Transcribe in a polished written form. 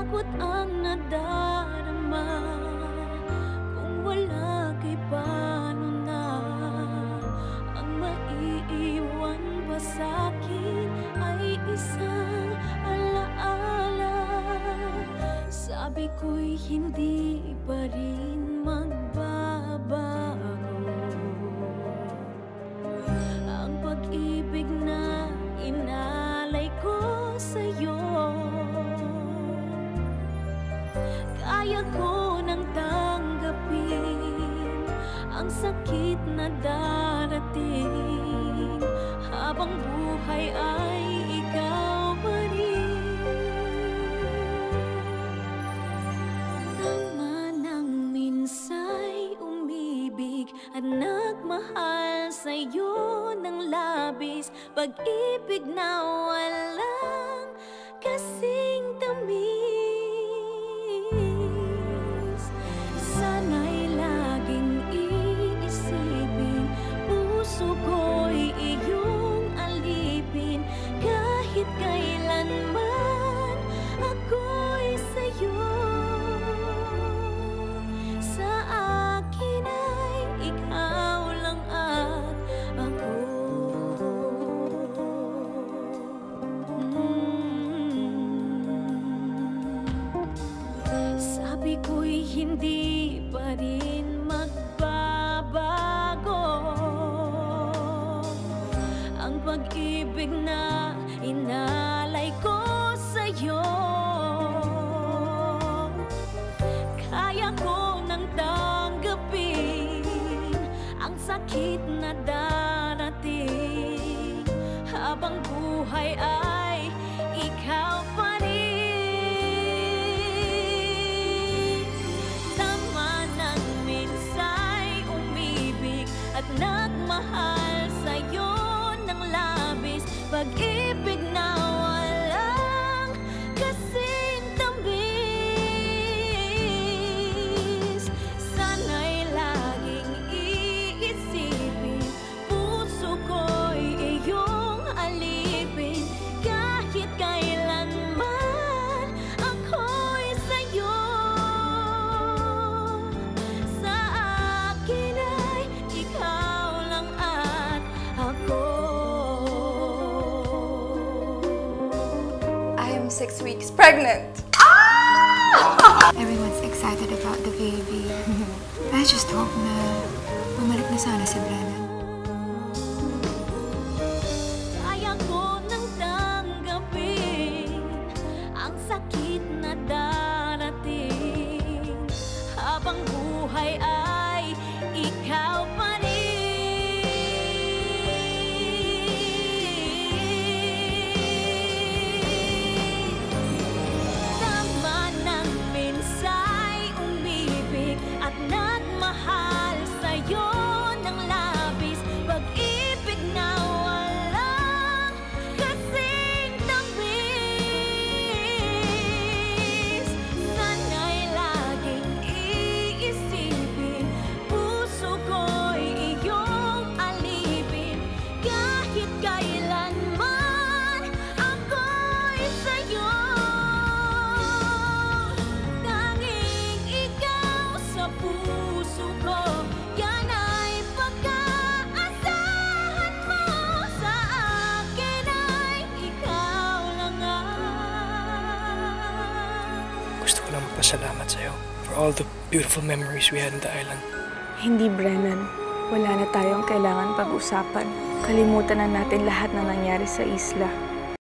takot ang nadarama. Kung wala kay paano na ang maiiwan pa sa'kin ay isang alaala. Sabi ko'y hindi pa rin magbabago ang pag-ibig na inalay ko sa'yo. Kaya ko nang tanggapin ang sakit na darating habang buhay ay ikaw pa rin. Tama nang minsa'y umibig at nagmahal sa'yo ng labis, pag-ibig na walang kasing tamis. Sana'y laging iisipin, puso ko'y iyong alipin. Kahit kailanman ako'y sa'yo, sa akin ay ikaw lang at ako. Sabi ko'y hindi pa rin magbabago ang pag-ibig na inalay ko sa'yo. Kaya ko nang tanggapin ang sakit na darating habang buhay ay ikaw pa rin. Tama nang minsa'y umibig at nagmahal sa'yo ng labis, pag-ibig na walang kasing tamis. Sana'y laging iisipin, puso ko'y iyong alipin. Kahit kailanman ako'y sa'yo, sa akin ay ikaw lang at ako. I am 6 weeks pregnant. Everyone's excited about the baby. I just hope na bumalik na sana si Brennan. Kaya ko nang tanggapin ang sakit na darating habang buhay ay ikaw pa rin. Tama nang minsa'y umibig at nagmahal sa'yo ng labis, pag-ibig na walang kasing tamis. Sana'y laging iisipin, puso ko'y iyong alipin. Kahit kailanman ako'y sa'yo, tanging ikaw sa puso ko. Yan ay pagkaasahan mo, sa akin ay ikaw lang Gusto ko lang magpasalamat sa'yo for all the beautiful memories we had in the island. Hindi, Brennan. Wala na tayong kailangan pag-usapan. Kalimutan na natin lahat na nangyari sa isla.